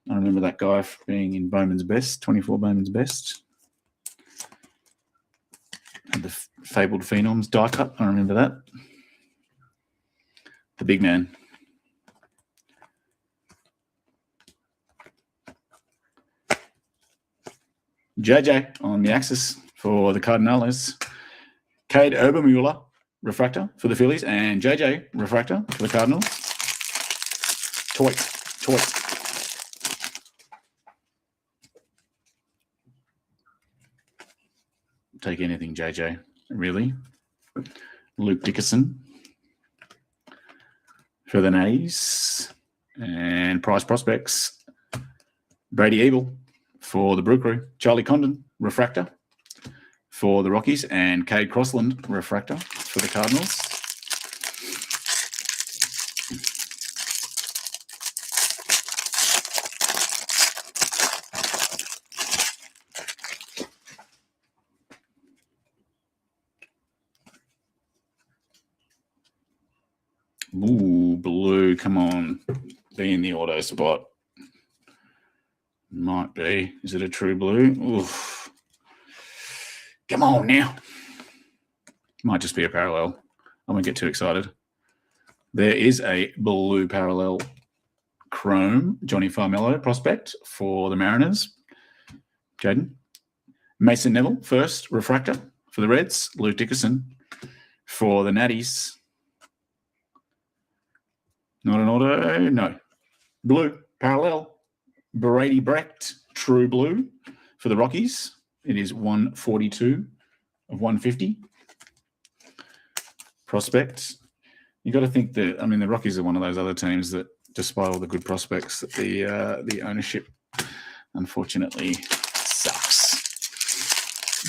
Speaker 1: I remember that guy being in Bowman's Best, 24 Bowman's Best. And the fabled Phenoms die cut, I remember that. The big man. JJ on the Axis for the Cardinals. Cade Obermuller, Refractor for the Phillies. And JJ, Refractor for the Cardinals. Toy. Take anything, JJ. Really? Luke Dickerson for the Natties. And Prize Prospects. Brady Eagle for the Brew Crew. Charlie Condon, Refractor for the Rockies. And Cade Crossland, Refractor for the Cardinals. Ooh, blue, come on. Be in the auto spot. Might be. Is it a true blue? Oof. Come on now. Might just be a parallel. I won't get too excited. There is a blue parallel chrome Johnny Farmello prospect for the Mariners. Jaden. Mason Neville, first refractor for the Reds. Luke Dickerson for the Natties. Not an auto, no. Blue, parallel. Brady Brecht, true blue for the Rockies. It is 142 of 150. Prospect. You got to think that, I mean, the Rockies are one of those other teams that, despite all the good prospects, that the ownership, unfortunately, sucks.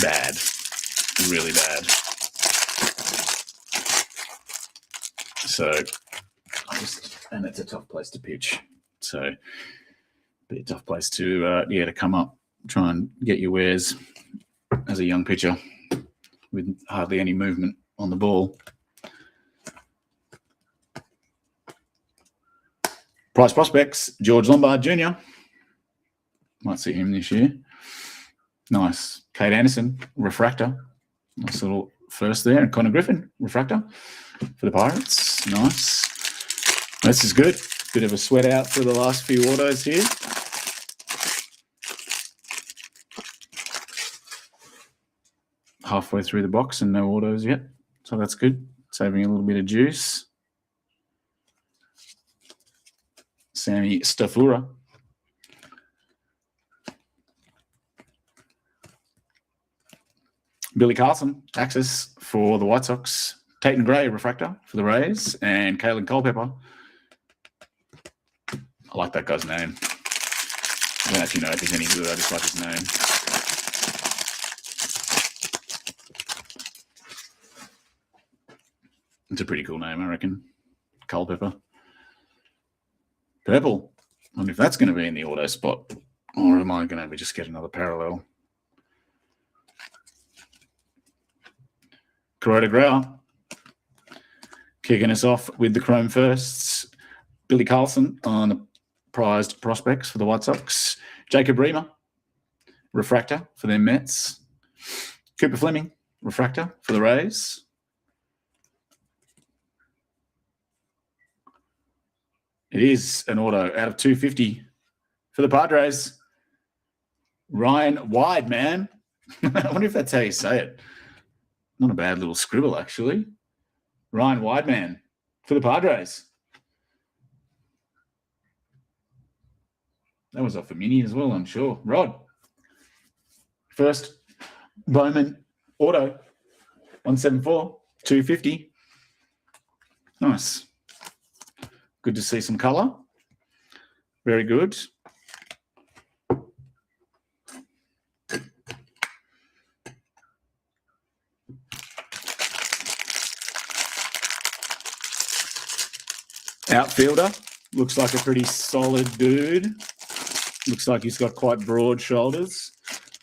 Speaker 1: Bad. Really bad. So, and it's a tough place to pitch. So, be a tough place to to come up, try and get your wares as a young pitcher with hardly any movement on the ball. Price Prospects, George Lombard Jr. Might see him this year. Nice. Kate Anderson, Refractor. Nice little first there. And Connor Griffin, Refractor for the Pirates. Nice. This is good. Bit of a sweat out for the last few autos here. Halfway through the box and no autos yet. So that's good. Saving a little bit of juice. Sammy Stafura. Billy Carlson, Axis for the White Sox. Tatum Gray, Refractor for the Rays. And Kalen Culpepper. I like that guy's name. I don't actually know if he's any good. I just like his name. It's a pretty cool name, I reckon. Culpepper. Purple. I wonder if that's going to be in the auto spot. Or am I going to just get another parallel? Corota Grauer. Kicking us off with the Chrome firsts. Billy Carlson on the prized prospects for the White Sox. Jacob Reamer. Refractor for the Mets. Cooper Fleming. Refractor for the Rays. It is an auto out of 250 for the Padres. Ryan Wide, man. I wonder if that's how you say it. Not a bad little scribble, actually. Ryan Wideman for the Padres. That was off for Mini as well, I'm sure. Rod. First, Bowman Auto. 174, 250. Nice. Good to see some colour. Very good. Outfielder. Looks like a pretty solid dude. Looks like he's got quite broad shoulders.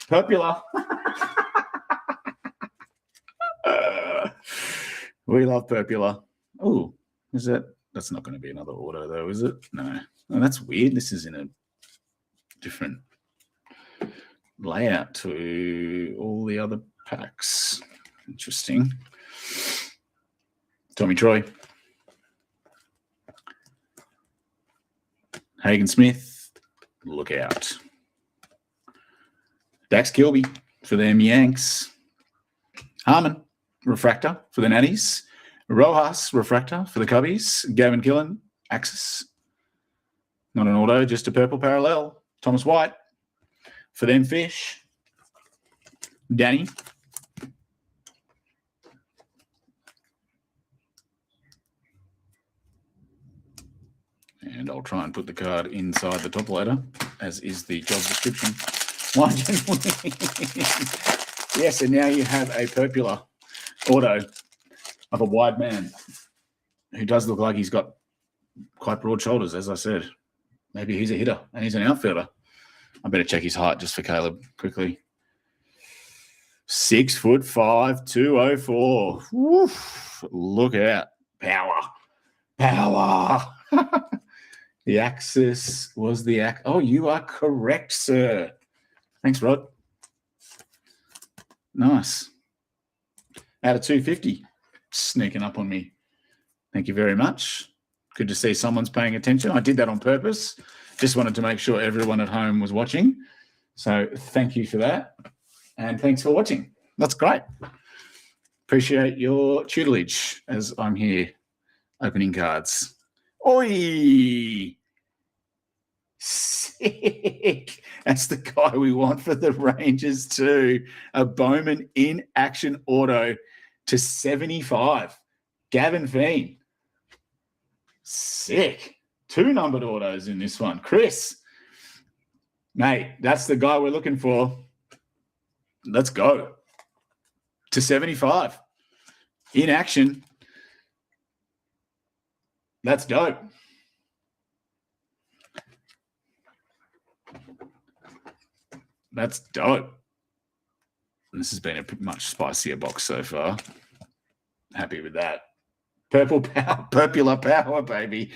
Speaker 1: Popular. We love Popular. Oh, is that? That's not going to be another auto, though, is it? No. Oh, that's weird. This is in a different layout to all the other packs. Interesting. Tommy Troy. Hagen Smith. Look out. Dax Kilby for them Yanks. Harmon. Refractor for the Natties. Rojas, refractor for the Cubbies. Gavin Killen, Axis. Not an auto, just a purple parallel. Thomas White for them Fish. Danny. And I'll try and put the card inside the top letter, as is the job description. One gentleman. Yes, and now you have a Popular auto of a wide man who does look like he's got quite broad shoulders, as I said. Maybe he's a hitter and he's an outfielder. I better check his height just for Caleb quickly. 6'5", 204. Woof. Look out. Power. The Axis was the Oh, you are correct, sir. Thanks, Rod. Nice. Out of 250. Sneaking up on me. Thank you very much. Good to see someone's paying attention. I did that on purpose. Just wanted to make sure everyone at home was watching. So thank you for that. And thanks for watching. That's great. Appreciate your tutelage as I'm here opening cards. Oi! Sick. That's the guy we want for the Rangers too. A Bowman in action auto to 75. Gavin Fiend. Sick. 2 numbered autos in this one. Chris. Mate, that's the guy we're looking for. Let's go. To 75. In action. That's dope. That's dope. This has been a much spicier box so far. Happy with that. Purple power, Popular power, baby.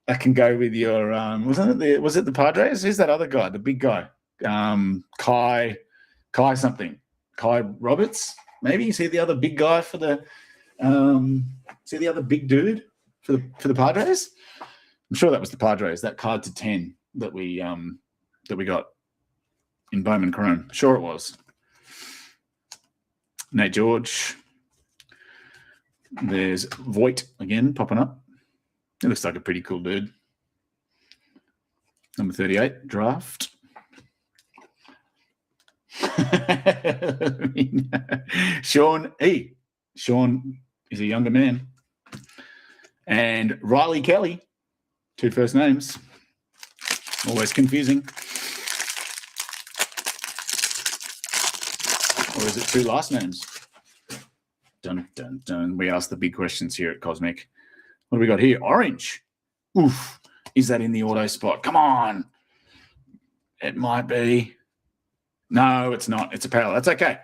Speaker 1: I can go with your was it the Padres? Who's that other guy? The big guy. Kai something. Kai Roberts, maybe? Is he the other big guy for the is he the other big dude for the Padres? I'm sure that was the Padres, that card to 10 that we got in Bowman Chrome. Sure it was. Nate George. There's Voigt again popping up. It looks like a pretty cool dude. Number 38, draft. Sean E. Sean is a younger man. And Riley Kelly, 2 first names. Always confusing. Or is it 2 last names? Dun, dun, dun. We ask the big questions here at Cosmic. What do we got here? Orange. Oof. Is that in the auto spot? Come on. It might be. No, it's not. It's a parallel. That's okay.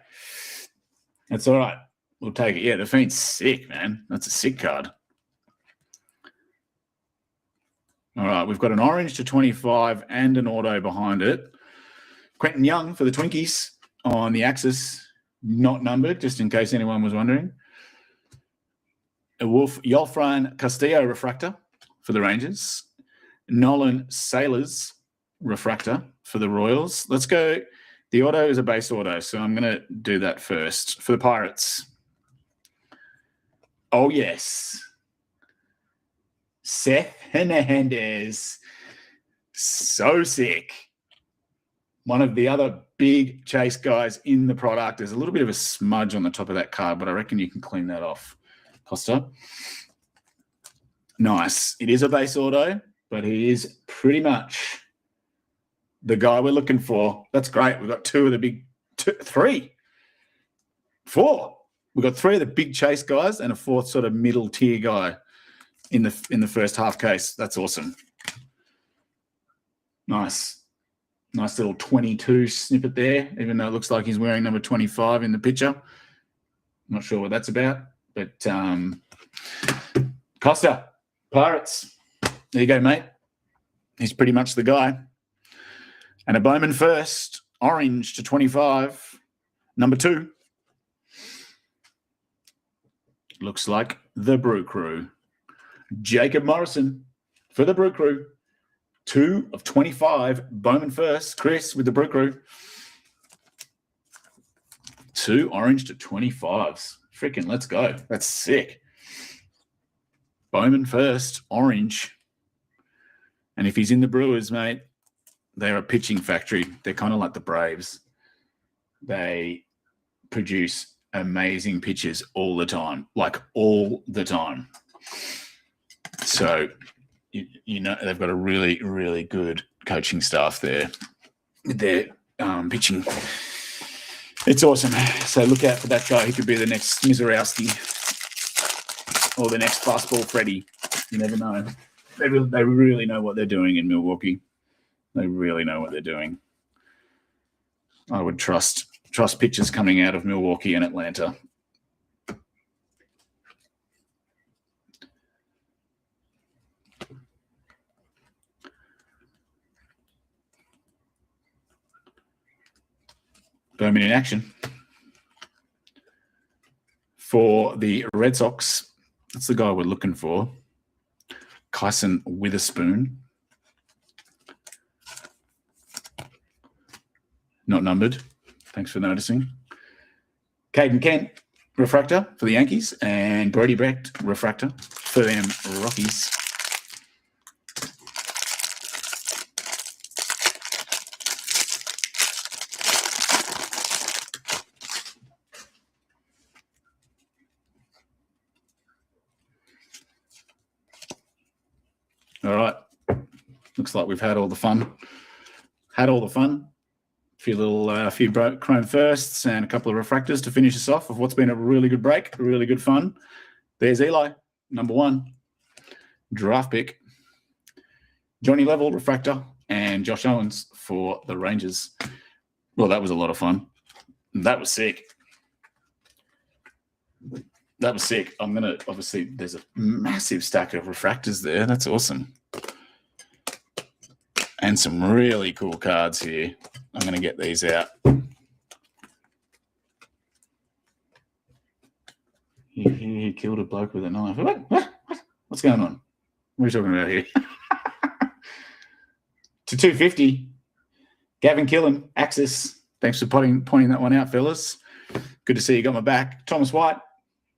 Speaker 1: That's all right. We'll take it. Yeah, the Fiend's sick, man. That's a sick card. All right, we've got an orange to 25 and an auto behind it. Quentin Young for the Twinkies on the Axis, not numbered, just in case anyone was wondering. A Wolf Yolfran Castillo refractor for the Rangers. Nolan Sailors refractor for the Royals. Let's go. The auto is a base auto, so I'm going to do that first. For the Pirates. Oh, yes. Seth Hernandez. So sick. One of the other big chase guys in the product. There's a little bit of a smudge on the top of that card, but I reckon you can clean that off. Costa. Nice. It is a base auto, but he is pretty much the guy we're looking for. That's great. We've got four. We've got three of the big chase guys and a fourth sort of middle tier guy in the first half case. That's awesome. Nice. Nice little 22 snippet there, even though it looks like he's wearing number 25 in the picture. Not sure what that's about, but Costa, Pirates. There you go, mate. He's pretty much the guy. And a Bowman first, orange to 25, number 2. Looks like the Brew Crew. Jacob Morrison for the Brew Crew. 2 of 25, Bowman first. Chris with the Brew Crew. 2 orange to 25s. Freaking let's go. That's sick. Bowman first, orange. And if he's in the Brewers, mate, they're a pitching factory. They're kind of like the Braves. They produce amazing pitches all the time, like all the time. So, you know, they've got a really, really good coaching staff there with their pitching. It's awesome. So look out for that guy. He could be the next Mizorowski or the next fastball Freddie. You never know. They really know what they're doing in Milwaukee. They really know what they're doing. I would trust pitchers coming out of Milwaukee and Atlanta. Bowman in action. For the Red Sox, that's the guy we're looking for. Kyson Witherspoon. Not numbered. Thanks for noticing. Caden Kent, refractor for the Yankees, and Brody Brecht, refractor for them Rockies. All right. Looks like we've had all the fun. A few chrome firsts and a couple of refractors to finish us off of what's been a really good break, really good fun. There's Eli, number 1, draft pick. Johnny Level, refractor, and Josh Owens for the Rangers. Well, that was a lot of fun. That was sick. I'm going to, obviously, there's a massive stack of refractors there. That's awesome. And some really cool cards here. I'm going to get these out. He killed a bloke with a knife. What? What's going on? What are you talking about here? To 250, Gavin Killen, Axis. Thanks for pointing that one out, fellas. Good to see you got my back. Thomas White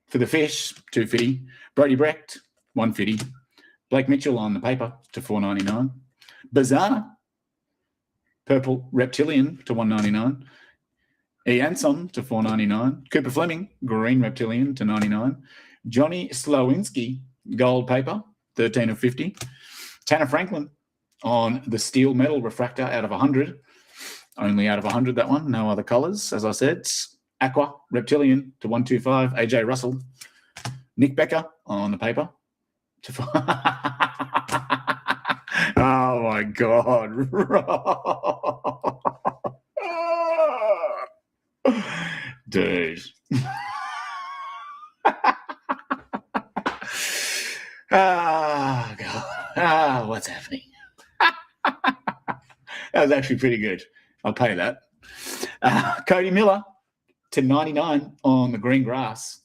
Speaker 1: for the Fish, 250. Brody Brecht, 150. Blake Mitchell on the paper to 499. Bazana, purple reptilian to 199. Anson to 499. Cooper Fleming, green reptilian to 99. Johnny Slowinski, gold paper, 13 of 50. Tanner Franklin on the steel metal refractor out of 100. Only out of 100, that one. No other colors, as I said. Aqua reptilian to 125. AJ Russell. Nick Becker on the paper to Oh, my God. Dude. Oh, God. What's happening? That was actually pretty good. I'll pay that. Cody Miller to 99 on the green grass.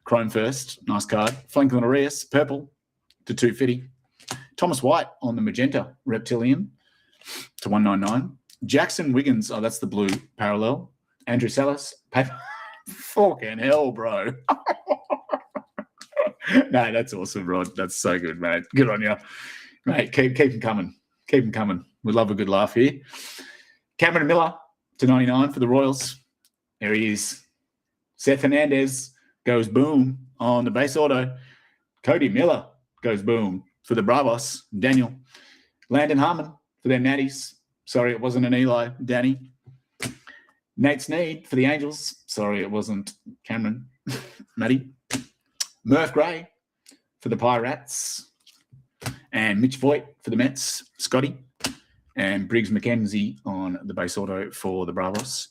Speaker 1: Chrome first. Nice card. Franklin Arias, purple to 250. Thomas White on the magenta reptilian to 199. Jackson Wiggins, oh, that's the blue parallel. Andrew Sellis, paper. Fucking hell, bro. No, that's awesome, Rod. That's so good, mate. Good on you. Mate, keep them coming. Keep them coming. We love a good laugh here. Cameron Miller to 99 for the Royals. There he is. Seth Hernandez goes boom on the base auto. Cody Miller goes boom for the Bravos. Daniel. Landon Harmon for their Natties. Sorry, it wasn't an Eli. Danny. Nate Snead for the Angels. Sorry, it wasn't Cameron. Matty. Murph Gray for the Pirates. And Mitch Voigt for the Mets. Scotty. And Briggs McKenzie on the base auto for the Bravos.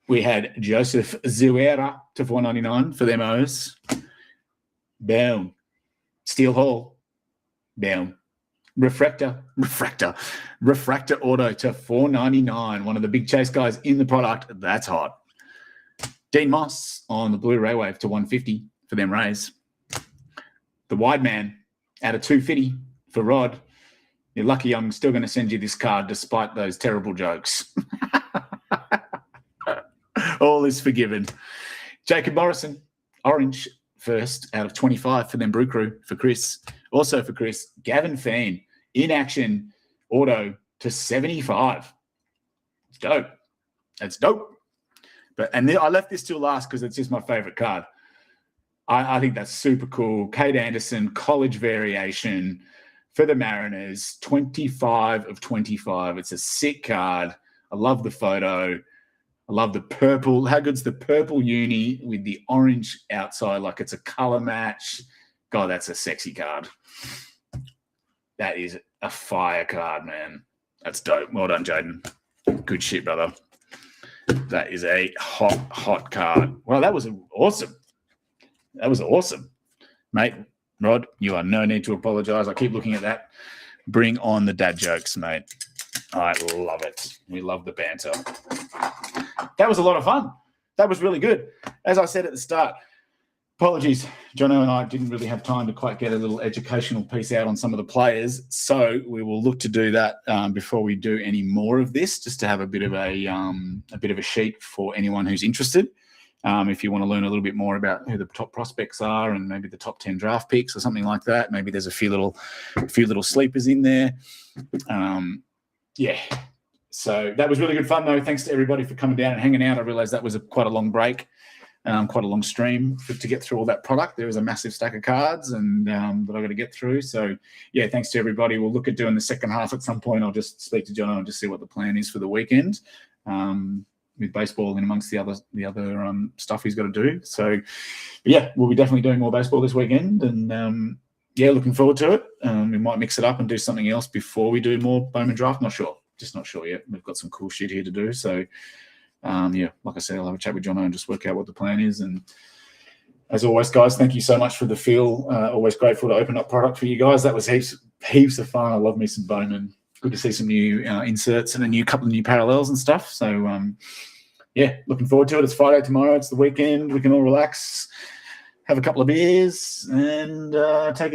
Speaker 1: We had Joseph Zuera to 499 for them O's. Boom. Steel Hall. Boom. Refractor auto to 499. One of the big chase guys in the product. That's hot. Dean Moss on the blue Ray Wave to 150 for them Rays. The wide man out of 250 for Rod. You're lucky I'm still going to send you this card despite those terrible jokes. All is forgiven. Jacob Morrison, orange first out of 25 for them Brew Crew for Chris. Also for Chris, Gavin Fan, in action, auto to 75. It's dope. That's dope. I left this till last because it's just my favorite card. I think that's super cool. Kate Anderson, college variation for the Mariners, 25 of 25. It's a sick card. I love the photo. I love the purple. How good's the purple uni with the orange outside? Like it's a color match. God, that's a sexy card. That is a fire card, man. That's dope. Well done, Jaden. Good shit, brother. That is a hot card. Well, that was awesome. That was awesome. Mate, Rod, you are no need to apologize. I keep looking at that. Bring on the dad jokes, mate. I love it. We love the banter. That was a lot of fun. That was really good. As I said at the start, apologies, Jono and I didn't really have time to quite get a little educational piece out on some of the players. So we will look to do that before we do any more of this, just to have a bit of a sheet for anyone who's interested. If you want to learn a little bit more about who the top prospects are and maybe the top 10 draft picks or something like that, maybe there's a few little sleepers in there. Yeah. So that was really good fun, though. Thanks to everybody for coming down and hanging out. I realized that was quite a long break, quite a long stream to get through all that product. There was a massive stack of cards and that I got to get through. So, yeah, thanks to everybody. We'll look at doing the second half at some point. I'll just speak to John and just see what the plan is for the weekend. With baseball and amongst the other stuff he's got to do. So, yeah, we'll be definitely doing more baseball this weekend, and looking forward to it. We might mix it up and do something else before we do more Bowman draft. Not sure, just not sure yet. We've got some cool shit here to do. So, like I said, I'll have a chat with Jono and just work out what the plan is. And as always, guys, thank you so much for the feel. Always grateful to open up product for you guys. That was heaps of fun. I love me some Bowman. Good to see some new inserts and a couple of new parallels and stuff. So, looking forward to it. It's Friday tomorrow. It's the weekend. We can all relax, have a couple of beers, and take it.